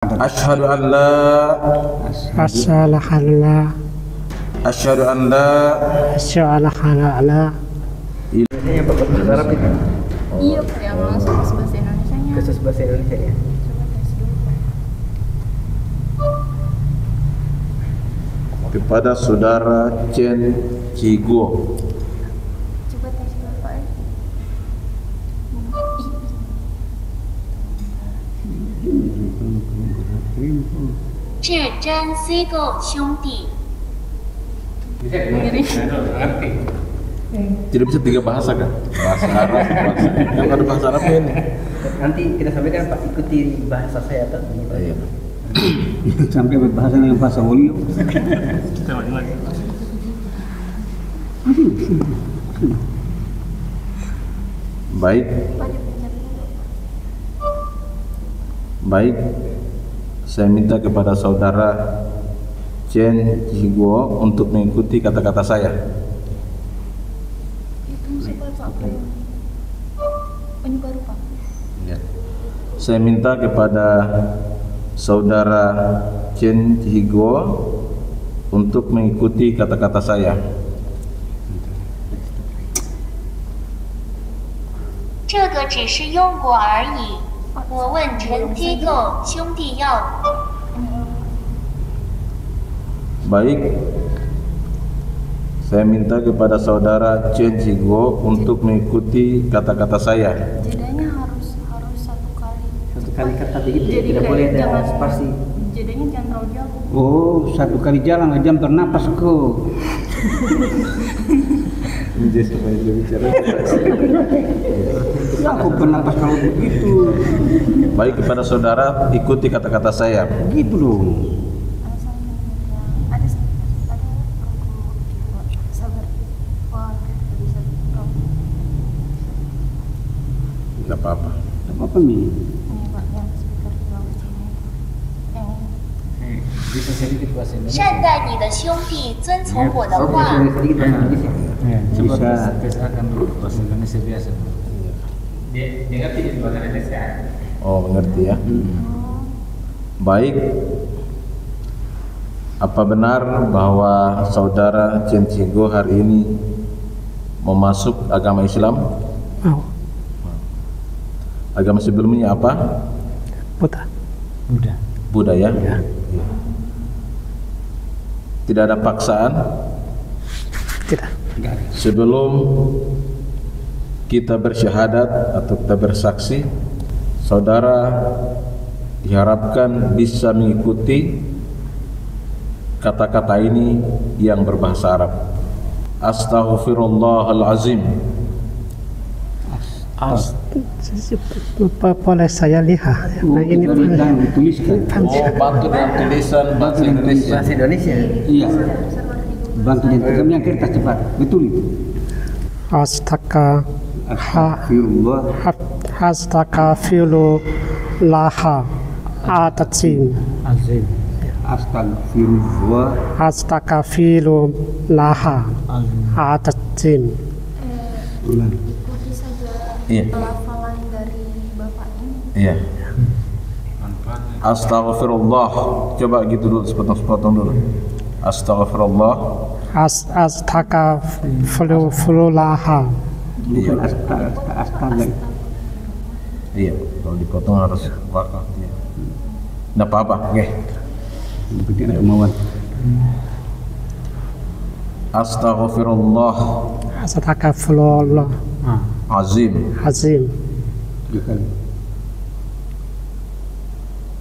Asyhadu an la Asyhadu an la Asyhadu an la Yang bahasa Arab itu. Iya, yang langsung ke bahasa Indonesianya. Khusus bahasa Indonesia ya. kepada saudara Chen Chiguo. Coba tes Bapak ya. 至真 Sigo 兄弟。 Tidak bisa tiga bahasa kan? Bahasa Arab, kan ada bahasa Arabnya ini. Nanti kita sampaikan Pak, ikuti bahasa saya atau gitu. Iya. Sampai berbahasa dengan bahasa Wolio. Baik, baik. Saya minta kepada saudara Chen Chiguo untuk mengikuti kata-kata saya. Itu siapa Pak? Penyebar Pak. Ya. Saya minta kepada saudara Chen Chiguo untuk mengikuti kata-kata saya. 这个只是用过而已。我问陈机构兄弟要 Baik, saya minta kepada saudara Chen Chiguo untuk mengikuti kata-kata saya. Jedanya harus satu kali. Satu kali kata begitu ya, Jadi tidak kayak boleh ada jangan spasi. Jedanya jangan terlalu jauh. Oh, satu kali jalan jam bernapas kok. Jadi supaya dia bicara. Aku bernapas kalau begitu. Baik, kepada saudara ikuti kata-kata saya. Gitu dong. Ada sabar. Wah, bisa. Tidak apa-apa. Tidak apa-apa nih. Ini Pak yang speaker di bawah sini. Yang Bisa sedikit bahasa Indonesia. 善待你的兄弟，遵从我的 Oh, 话。 bisa sedikit bahasa Indonesia. Coba tes akan dulu bahasa Indonesia biasa. Dia ngerti itu bahasa Indonesia. Oh, mengerti ya. Baik. Apa benar bahwa saudara Chen Chiguo hari ini mau masuk agama Islam? Mau. Agama sebelumnya apa? Buddha. Buddha ya? Tidak ada paksaan? Tidak. Sebelum kita bersyahadat atau kita bersaksi, saudara diharapkan bisa mengikuti kata-kata ini yang berbahasa Arab. Astaghfirullahalazim. Boleh saya lihat? Oh, Nah, ini jangan dituliskan. Oh, bantu dengan tulisan bahasa Indonesia. Bahasa Indonesia. Iya. Bantu dengan yang kertas cepat. Betul itu. Astagfirullah. Astagfirullah azim. Azim. Astagfirullah. Astagfirullah azim. Ulang. ikuti saja Iya. pelafalan dari Bapak ini. Iya. Astaghfirullah. Coba gitu dulu, sepotong-sepotong dulu. Astaghfirullah. Astagfirullah. Bukan astaga. Iya, kalau dipotong harus wakaf. Iya. Nggak apa-apa, oke. Penting ada kemauan. Astaghfirullah Astagfirullah azim. azim. Bukan.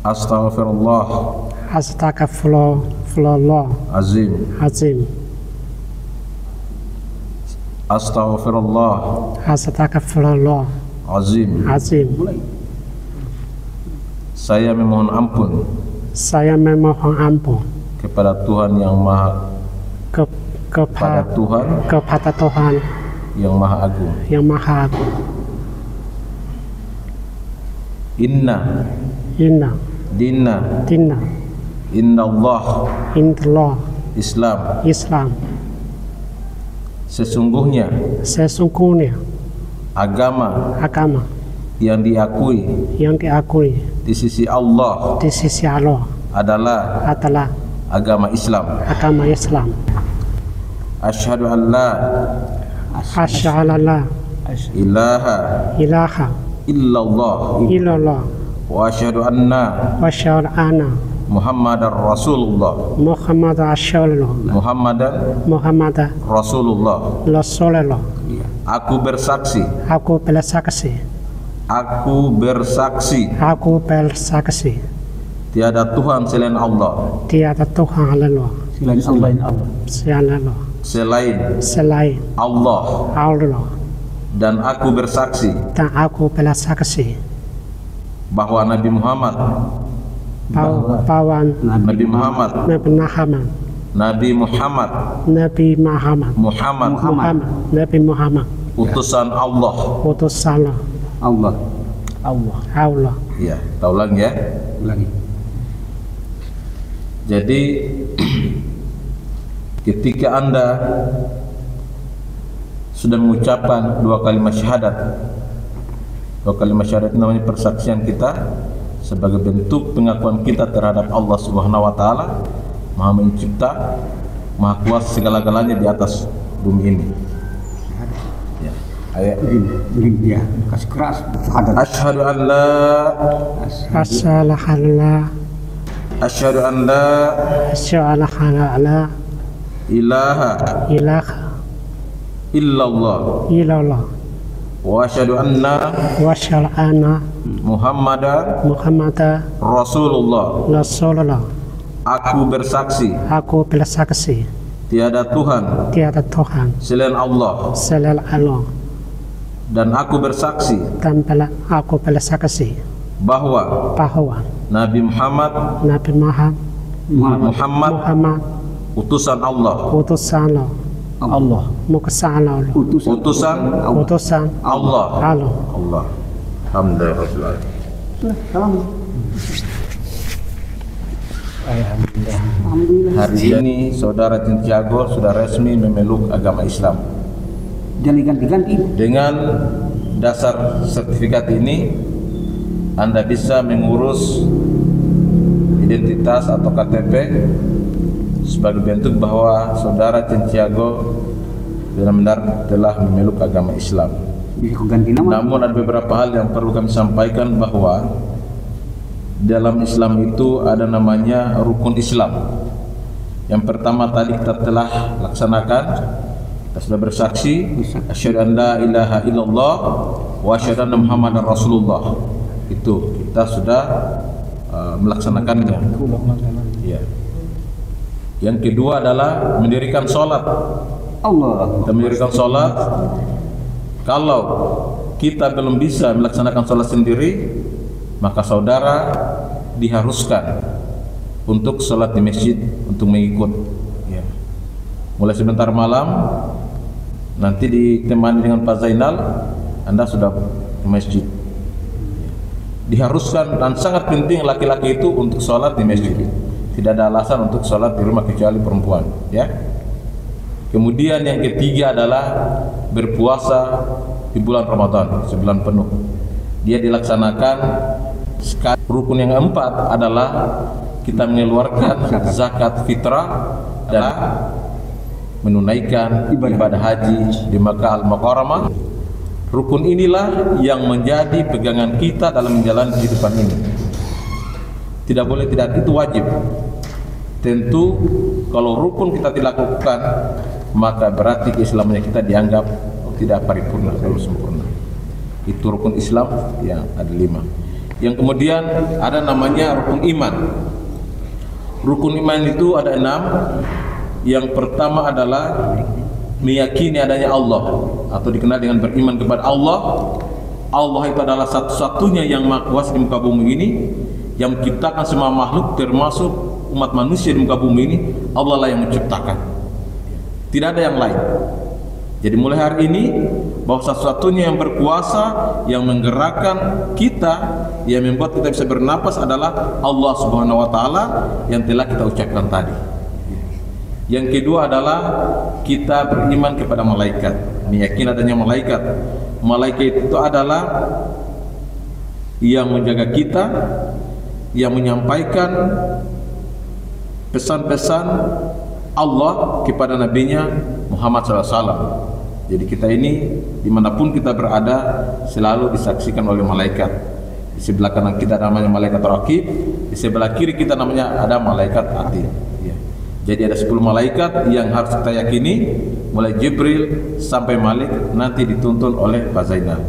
Astaghfirullah Astagfirullah azim. azim. Astaghfirullah Astagfirullah azim. azim. Saya memohon ampun Saya memohon ampun kepada Tuhan yang Maha kepada Tuhan yang Maha Agung. yang Maha Agung. Inna Inna dinna Allah indallah Islam. Islam. Sesungguhnya Sesungguhnya agama agama yang diakui di sisi Allah di sisi Allah adalah adalah agama Islam. agama Islam. Asyhadu an la Asyhadu an la ilaha ilaha illallah illallah wa asyhadu anna wa asyhadu anna Muhammadar Rasulullah. Muhammadan Rasulullah. Muhammadan Rasulullah. Rasulullah. Aku bersaksi. Aku bersaksi. Aku bersaksi. Aku bersaksi. Tiada Tuhan selain Allah. Tiada Tuhan Allah. Selain Allah. Selain Allah. Selain Allah. Allah. Dan aku bersaksi. Dan aku bersaksi bahwa Nabi Muhammad. Bahwa Nabi Muhammad. Nabi Muhammad. Nabi Muhammad. Muhammad. Nabi Muhammad. Utusan Allah. Utusan Allah. Allah. Iya, kita ulang ya. Ulangi. Jadi ketika Anda sudah mengucapkan dua kalimat syahadat. Dua kalimat syahadat namanya persaksian kita sebagai bentuk pengakuan kita terhadap Allah Subhanahu wa taala, Maha Mencipta, Maha Kuasa segala-galanya di atas bumi ini. Ya. Ayat begini ya, kasih keras. Asyhadu an la ilaha illallah wa asyhadu anna Muhammadan Rasulullah. Aku bersaksi. Tiada Tuhan selain Allah. Dan aku bersaksi. Bahwa Nabi Muhammad. Utusan Allah. Utusan Allah. Alhamdulillah. Hari ini saudara Tiago sudah resmi memeluk agama Islam. Jangan diganti-ganti. Dengan dasar sertifikat ini Anda bisa mengurus identitas atau KTP sebagai bentuk bahwa saudara Tiago benar-benar telah memeluk agama Islam. Namun ada beberapa hal yang perlu kami sampaikan, bahwa dalam Islam itu ada namanya rukun Islam. Yang pertama tadi kita telah laksanakan, kita sudah bersaksi asyhadu an la ilaha illallah wa asyhadu anna Muhammadar Rasulullah. Itu kita sudah melaksanakannya. Ya. Yang kedua adalah mendirikan sholat. Kita mendirikan sholat. Kalau kita belum bisa melaksanakan sholat sendiri, maka saudara diharuskan untuk sholat di masjid, untuk mengikut. Ya. Mulai sebentar malam, nanti ditemani dengan Pak Zainal, Anda sudah ke masjid. Diharuskan dan sangat penting laki-laki itu untuk sholat di masjid. Tidak ada alasan untuk sholat di rumah kecuali perempuan. Ya. Kemudian yang ketiga adalah berpuasa di bulan Ramadan sebulan penuh. Dia dilaksanakan sekali. Rukun yang keempat adalah kita mengeluarkan zakat fitrah dan menunaikan ibadah haji di Makkah Al-Mukarramah. Rukun inilah yang menjadi pegangan kita dalam menjalani kehidupan ini. Tidak boleh tidak, itu wajib. Tentu kalau rukun kita dilakukan, maka berarti keislamannya kita dianggap tidak paripurna, belum sempurna. Itu rukun Islam yang ada 5. Yang kemudian ada namanya rukun iman. Rukun iman itu ada 6. Yang pertama adalah meyakini adanya Allah, atau dikenal dengan beriman kepada Allah. Allah itu adalah satu-satunya yang maha kuasa di muka bumi ini, yang menciptakan semua makhluk termasuk umat manusia di muka bumi ini. Allah lah yang menciptakan, tidak ada yang lain. Jadi mulai hari ini, bahwa satu-satunya yang berkuasa, yang menggerakkan kita, yang membuat kita bisa bernapas adalah Allah Subhanahu wa taala yang telah kita ucapkan tadi. Yang kedua adalah kita beriman kepada malaikat, meyakini adanya malaikat. Malaikat itu adalah yang menjaga kita, yang menyampaikan pesan-pesan Allah kepada nabinya Muhammad SAW. Jadi kita ini dimanapun kita berada selalu disaksikan oleh malaikat. Di sebelah kanan kita namanya malaikat Raqib, di sebelah kiri kita namanya ada malaikat Atid. Ya. Jadi ada 10 malaikat yang harus kita yakini, mulai Jibril sampai Malik, nanti dituntun oleh Pak Zainal.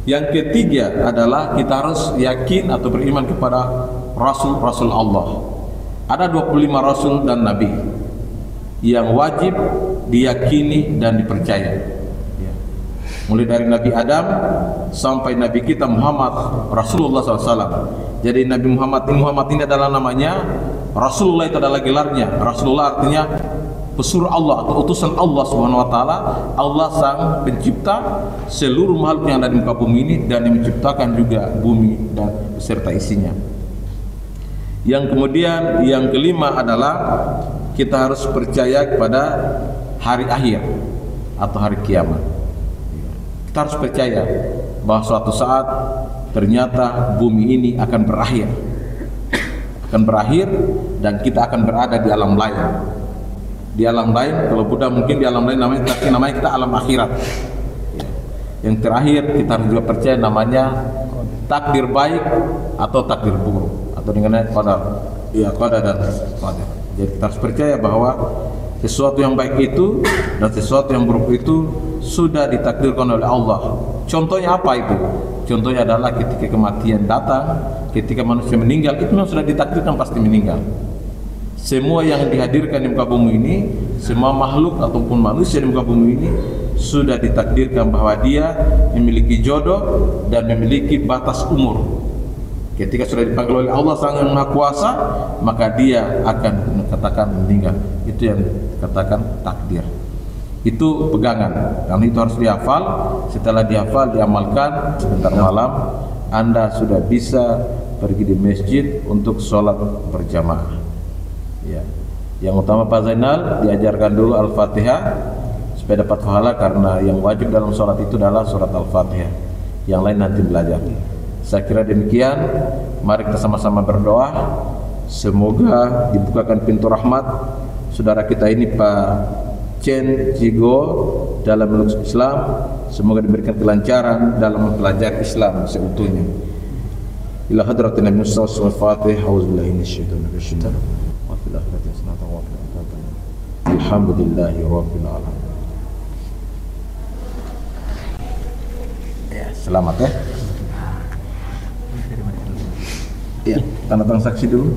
Yang ketiga adalah kita harus yakin atau beriman kepada Rasul-Rasul Allah. Ada 25 Rasul dan Nabi yang wajib diyakini dan dipercaya, ya. Mulai dari Nabi Adam sampai Nabi kita Muhammad Rasulullah SAW. Jadi Nabi Muhammad ini adalah namanya, Rasulullah itu adalah gelarnya. Rasulullah artinya pesuruh Allah atau utusan Allah Subhanahu wa taala. Allah sang pencipta seluruh makhluk yang ada di muka bumi ini dan yang menciptakan juga bumi dan beserta isinya. Yang kemudian yang kelima adalah kita harus percaya kepada hari akhir atau hari kiamat. Kita harus percaya bahwa suatu saat ternyata bumi ini akan berakhir. Akan berakhir dan kita akan berada di alam lain. Di alam lain, kalau Buddha mungkin di alam lain namanya kita alam akhirat. Yang terakhir kita harus juga percaya namanya takdir baik atau takdir buruk atau dengan qadar. Ya, qadar dan qadar. Jadi kita harus percaya bahwa sesuatu yang baik itu dan sesuatu yang buruk itu sudah ditakdirkan oleh Allah. Contohnya apa itu? Contohnya adalah ketika kematian datang, ketika manusia meninggal, itu memang sudah ditakdirkan pasti meninggal. Semua yang dihadirkan di muka bumi ini, semua makhluk ataupun manusia di muka bumi ini sudah ditakdirkan bahwa dia memiliki jodoh dan memiliki batas umur. Ketika sudah dipanggil oleh Allah Sang Yang Maha Kuasa, maka dia akan katakan meninggal. Itu yang katakan takdir. Itu pegangan. Karena itu harus dihafal. Setelah dihafal, diamalkan, sebentar malam Anda sudah bisa pergi di masjid untuk sholat berjamaah. Ya. Yang utama Pak Zainal diajarkan dulu Al-Fatihah supaya dapat pahala, karena yang wajib dalam sholat itu adalah surat Al-Fatihah. Yang lain nanti belajar. Saya kira demikian. Mari kita sama-sama berdoa. Semoga dibukakan pintu rahmat saudara kita ini Pak Chen Jigo dalam menulis Islam. Semoga diberikan kelancaran dalam mempelajari Islam seutuhnya. Ila hadratin Nabi Musa al-Fatih. Auzubillahi minasyaitonir rajim. Wa fil akhirati hasanatan wa qina adzabannar. Alhamdulillahi rabbil alamin. Ya, selamat ya. Ya, tanda tangan saksi dulu.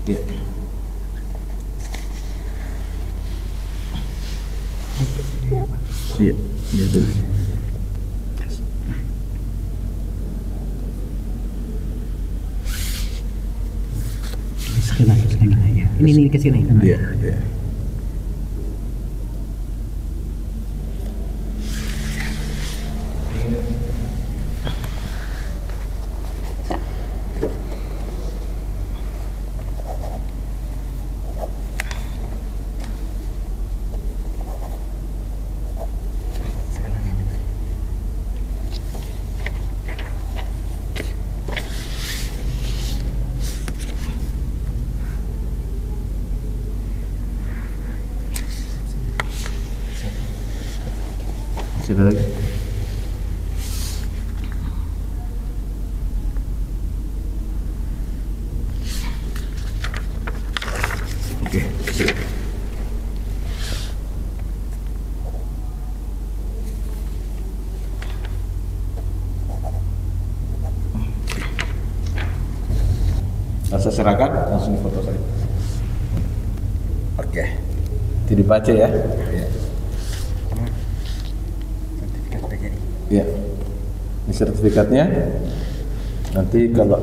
Ya. Iya. Ya, Sekian ya. Ini ke sini. Iya, iya. Sudah lagi. Oke. Saya serahkan, langsung difoto saya. Oke. Itu dibaca ya. Ya. Ya, ini sertifikatnya. Nanti kalau